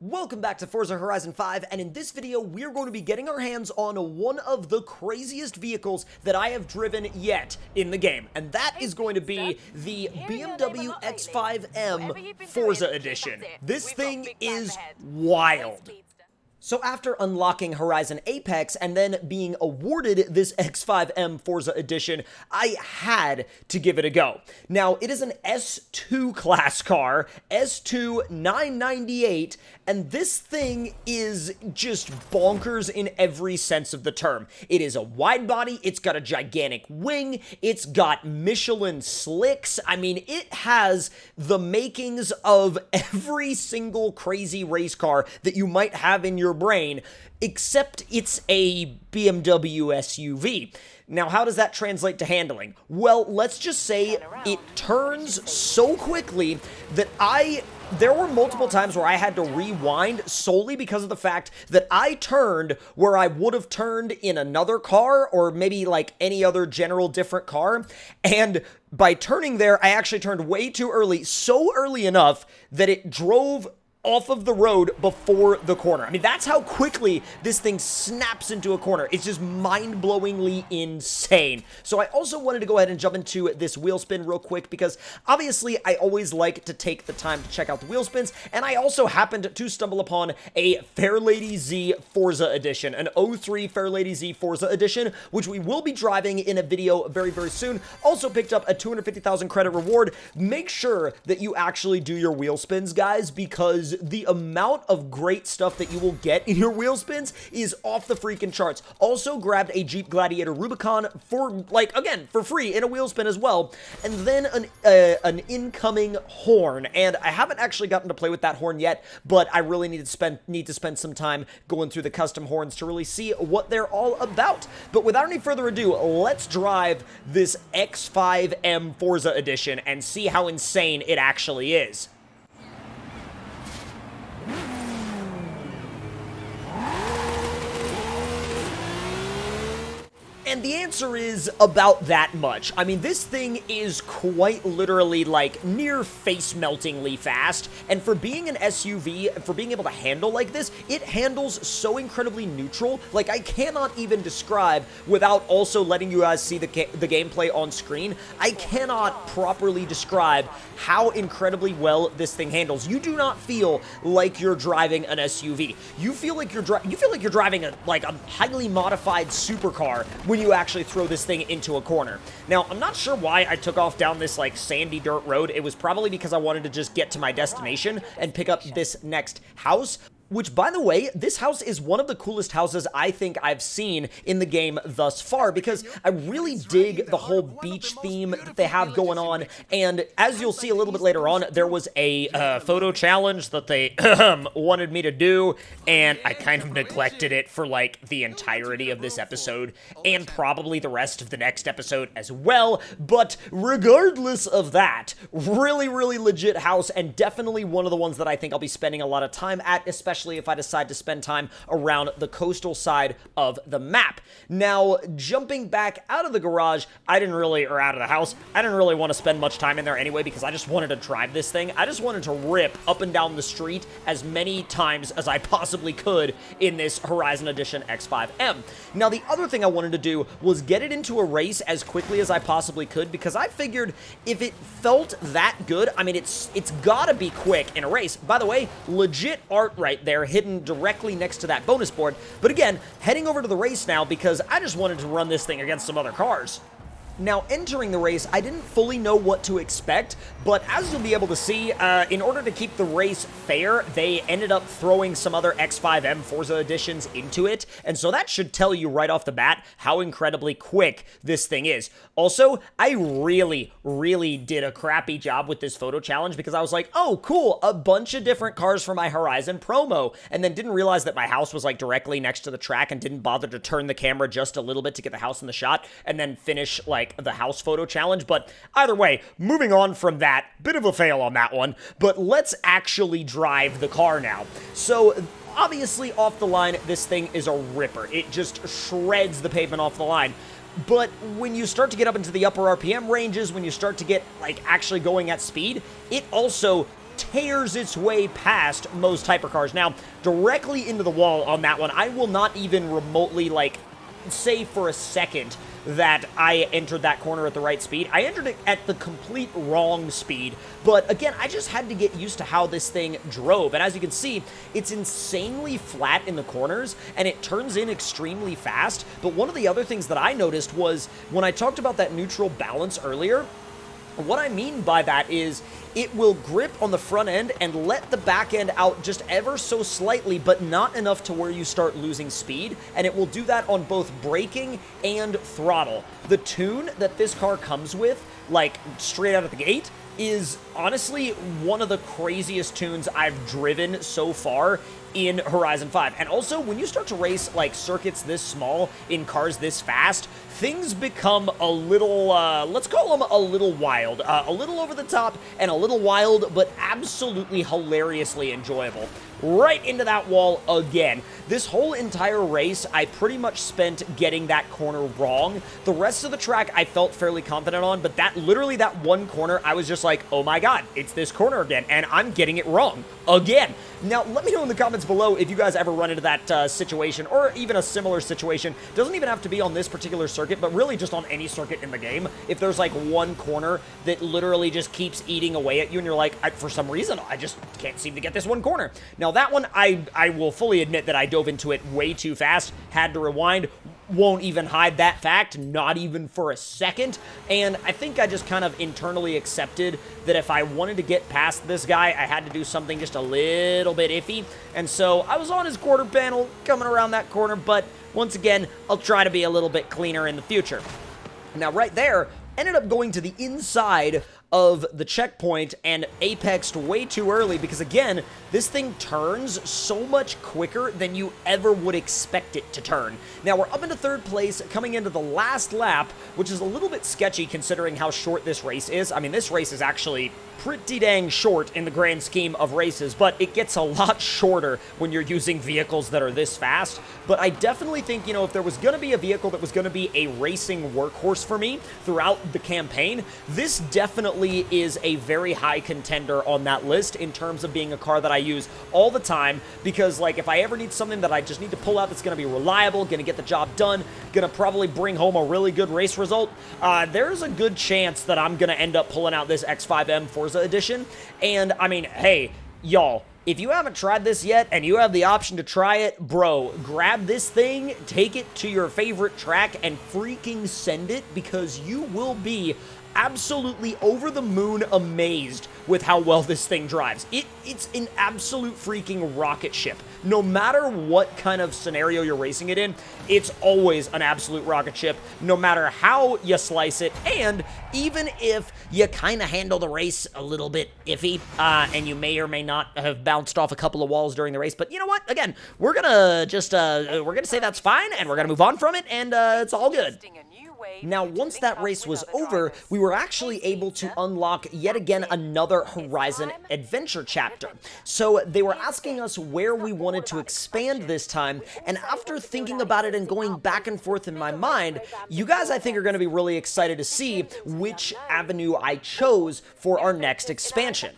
Welcome back to Forza Horizon 5, and in this video, we're going to be getting our hands on one of the craziest vehicles that I have driven yet in the game, and that is going to be the BMW X5M Forza Edition. This thing is wild. So after unlocking Horizon Apex and then being awarded this X5M Forza Edition, I had to give it a go. Now, it is an S2 class car, S2 998, and this thing is just bonkers in every sense of the term. It is a wide body, it's got a gigantic wing, it's got Michelin slicks. I mean, it has the makings of every single crazy race car that you might have in your brain, except it's a BMW SUV. Now, how does that translate to handling? Well, let's just say it turns so quickly that there were multiple times where I had to rewind solely because of the fact that I turned where I would have turned in another car or maybe like any other general different car. And by turning there, I actually turned way too early, so early enough that it drove off of the road before the corner. I mean, that's how quickly this thing snaps into a corner. It's just mind-blowingly insane. So I also wanted to go ahead and jump into this wheel spin real quick because obviously I always like to take the time to check out the wheel spins, and I also happened to stumble upon a Fairlady Z Forza Edition, an 03 Fairlady Z Forza Edition, which we will be driving in a video very, very soon. Also picked up a 250,000 credit reward. Make sure that you actually do your wheel spins, guys, because the amount of great stuff that you will get in your wheel spins is off the freaking charts. Also grabbed a Jeep Gladiator Rubicon for, like, again, for free in a wheel spin as well. And then an incoming horn. And I haven't actually gotten to play with that horn yet, but I really need to spend some time going through the custom horns to really see what they're all about. But without any further ado, let's drive this X5M Forza Edition and see how insane it actually is. And the answer is about that much. I mean, this thing is quite literally, like, near face-meltingly fast, and for being an SUV, for being able to handle like this, it handles so incredibly neutral. Like, I cannot even describe, without also letting you guys see the gameplay on screen, I cannot properly describe how incredibly well this thing handles. You do not feel like you're driving an SUV. You feel like you're driving a highly modified supercar when you actually throw this thing into a corner. Now, I'm not sure why I took off down this, like, sandy dirt road. It was probably because I wanted to just get to my destination and pick up this next house. Which, by the way, this house is one of the coolest houses I think I've seen in the game thus far, because I really dig the whole beach theme that they have going on, and as you'll see a little bit later on, there was a photo challenge that they wanted me to do, and I kind of neglected it for, like, the entirety of this episode, and probably the rest of the next episode as well, but regardless of that, really, really legit house, and definitely one of the ones that I think I'll be spending a lot of time at, especially if I decide to spend time around the coastal side of the map. Now, jumping back out of the garage, out of the house, I didn't really want to spend much time in there anyway because I just wanted to drive this thing. I just wanted to rip up and down the street as many times as I possibly could in this Horizon Edition X5M. Now, the other thing I wanted to do was get it into a race as quickly as I possibly could because I figured if it felt that good, I mean, it's gotta be quick in a race. By the way, legit art right there, hidden directly next to that bonus board. But again, heading over to the race now because I just wanted to run this thing against some other cars. Now, entering the race, I didn't fully know what to expect, but as you'll be able to see, in order to keep the race fair, they ended up throwing some other X5M Forza Editions into it, and so that should tell you right off the bat how incredibly quick this thing is. Also, I really, really did a crappy job with this photo challenge because I was like, oh, cool, a bunch of different cars for my Horizon promo, and then didn't realize that my house was, like, directly next to the track and didn't bother to turn the camera just a little bit to get the house in the shot, and then finish, like, the house photo challenge. But either way, moving on from that, bit of a fail on that one, but let's actually drive the car now. So obviously off the line, this thing is a ripper. It just shreds the pavement off the line. But when you start to get up into the upper RPM ranges, when you start to get, like, actually going at speed, it also tears its way past most hypercars. Now, directly into the wall on that one, I will not even remotely, like, say for a second that I entered that corner at the right speed. I entered it at the complete wrong speed, but again, I just had to get used to how this thing drove, and as you can see, it's insanely flat in the corners, and it turns in extremely fast. But one of the other things that I noticed was, when I talked about that neutral balance earlier, what I mean by that is it will grip on the front end and let the back end out just ever so slightly, but not enough to where you start losing speed, and it will do that on both braking and throttle. The tune that this car comes with, like straight out of the gate, is honestly one of the craziest tunes I've driven so far in Horizon 5. And also, when you start to race like circuits this small in cars this fast, things become a little, let's call them a little wild. A little over the top and a little wild, but absolutely hilariously enjoyable. Right into that wall again. This whole entire race, I pretty much spent getting that corner wrong. The rest of the track I felt fairly confident on, but literally that one corner, I was just like, oh my god, it's this corner again, and I'm getting it wrong again. Now, let me know in the comments below if you guys ever run into that situation, or even a similar situation. Doesn't even have to be on this particular circuit, but really just on any circuit in the game. If there's like one corner that literally just keeps eating away at you, and you're like, for some reason, I just can't seem to get this one corner. Now, that one, I will fully admit that I dove into it way too fast, had to rewind, won't even hide that fact, not even for a second, and I think I just kind of internally accepted that if I wanted to get past this guy, I had to do something just a little bit iffy, and so I was on his quarter panel, coming around that corner, but once again, I'll try to be a little bit cleaner in the future. Now, right there, ended up going to the inside of the checkpoint and apexed way too early because, again, this thing turns so much quicker than you ever would expect it to turn. Now, we're up into third place, coming into the last lap, which is a little bit sketchy considering how short this race is. I mean, this race is actually pretty dang short in the grand scheme of races, but it gets a lot shorter when you're using vehicles that are this fast. But I definitely think, you know, if there was going to be a vehicle that was going to be a racing workhorse for me throughout the campaign, this definitely is a very high contender on that list in terms of being a car that I use all the time, because, like, if I ever need something that I just need to pull out that's going to be reliable, going to get the job done, going to probably bring home a really good race result, there's a good chance that I'm going to end up pulling out this X5M Forza Edition. And, I mean, hey, y'all, if you haven't tried this yet and you have the option to try it, bro, grab this thing, take it to your favorite track, and freaking send it, because you will be absolutely over the moon amazed with how well this thing drives. It's an absolute freaking rocket ship. No matter what kind of scenario you're racing it in, it's always an absolute rocket ship, no matter how you slice it. And even if you kind of handle the race a little bit iffy, and you may or may not have bounced off a couple of walls during the race, but you know what? Again, we're gonna just, we're gonna say that's fine, and we're gonna move on from it, and it's all good. Now, once that race was over, we were actually able to unlock yet again another Horizon Adventure chapter. So they were asking us where we wanted to expand this time, and after thinking about it and going back and forth in my mind, you guys, I think, are going to be really excited to see which avenue I chose for our next expansion.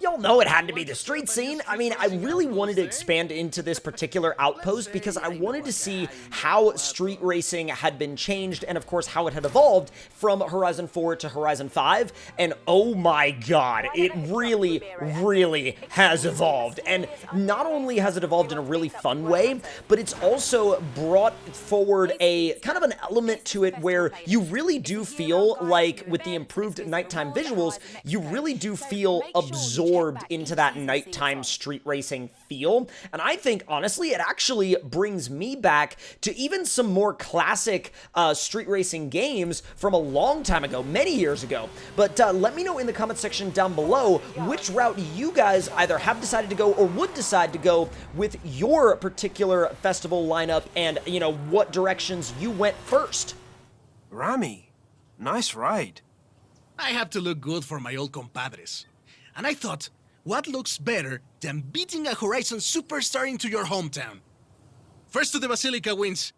Y'all know it had to be the street scene. I mean, I really wanted to expand into this particular outpost because I wanted to see how street racing had been changed and, of course, how it had evolved from Horizon 4 to Horizon 5. And oh my god, it really, really has evolved. And not only has it evolved in a really fun way, but it's also brought forward a kind of an element to it where you really do feel like, with the improved nighttime visuals, you really do feel absorbed into that nighttime street racing feel. And I think, honestly, it actually brings me back to even some more classic street racing games from a long time ago, many years ago. But let me know in the comment section down below which route you guys either have decided to go or would decide to go with your particular festival lineup, and, you know, what directions you went first. Rami, nice ride. I have to look good for my old compadres. And I thought, what looks better than beating a Horizon superstar into your hometown? First to the Basilica wins.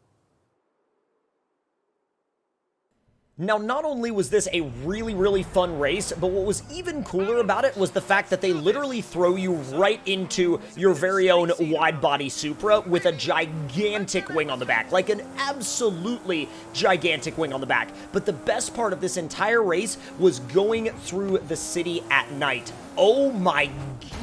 Now, not only was this a really, really fun race, but what was even cooler about it was the fact that they literally throw you right into your very own wide-body Supra with a gigantic wing on the back, like an absolutely gigantic wing on the back. But the best part of this entire race was going through the city at night. Oh my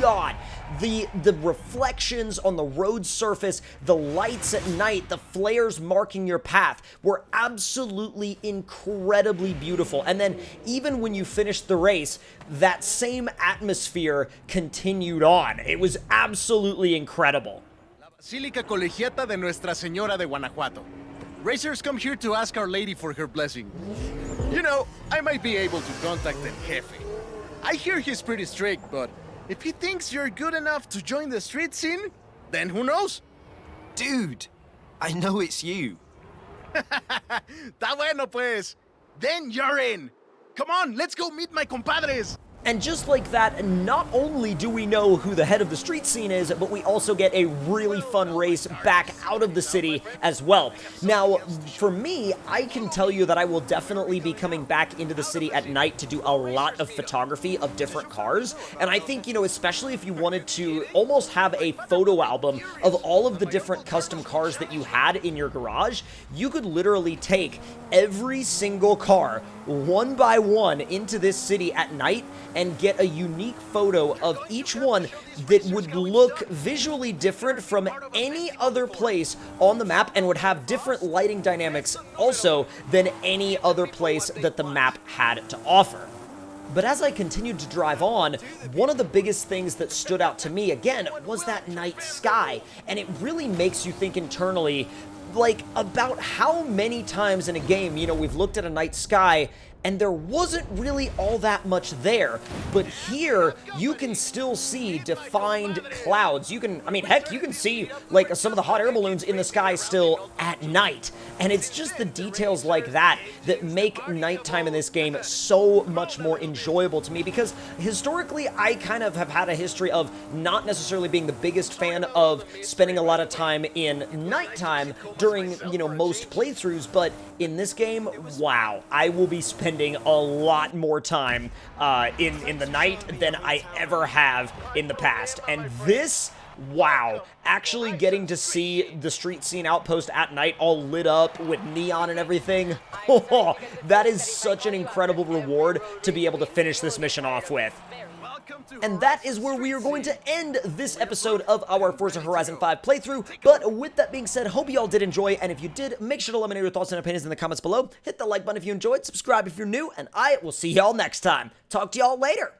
god! The reflections on the road surface, the lights at night, the flares marking your path were absolutely incredibly beautiful. And then even when you finished the race, that same atmosphere continued on. It was absolutely incredible. La Basílica Colegiata de Nuestra Señora de Guanajuato. Racers come here to ask Our Lady for her blessing. You know, I might be able to contact El Jefe. I hear he's pretty strict, but if he thinks you're good enough to join the street scene, then who knows? Dude, I know it's you. Está bueno pues. Then you're in. Come on, let's go meet my compadres. And just like that, not only do we know who the head of the street scene is, but we also get a really fun race back out of the city as well. Now, for me, I can tell you that I will definitely be coming back into the city at night to do a lot of photography of different cars. And I think, you know, especially if you wanted to almost have a photo album of all of the different custom cars that you had in your garage, you could literally take every single car one by one into this city at night and get a unique photo of each one that would look visually different from any other place on the map and would have different lighting dynamics also than any other place that the map had to offer. But as I continued to drive on, one of the biggest things that stood out to me, again, was that night sky. And it really makes you think internally, like, about how many times in a game, you know, we've looked at a night sky and there wasn't really all that much there. But here, you can still see defined clouds. You can, I mean, heck, you can see, like, some of the hot air balloons in the sky still at night. And it's just the details like that that make nighttime in this game so much more enjoyable to me, because historically, I kind of have had a history of not necessarily being the biggest fan of spending a lot of time in nighttime during, you know, most playthroughs, but in this game, wow, I will be spending a lot more time in the night than I ever have in the past. And this, wow, actually getting to see the street scene outpost at night all lit up with neon and everything, oh, that is such an incredible reward to be able to finish this mission off with. And that is where we are going to end this episode of our Forza Horizon 5 playthrough. But with that being said, hope you all did enjoy, and if you did, make sure to let me know your thoughts and opinions in the comments below. Hit the like button if you enjoyed, subscribe if you're new, and I will see y'all next time. Talk to y'all later.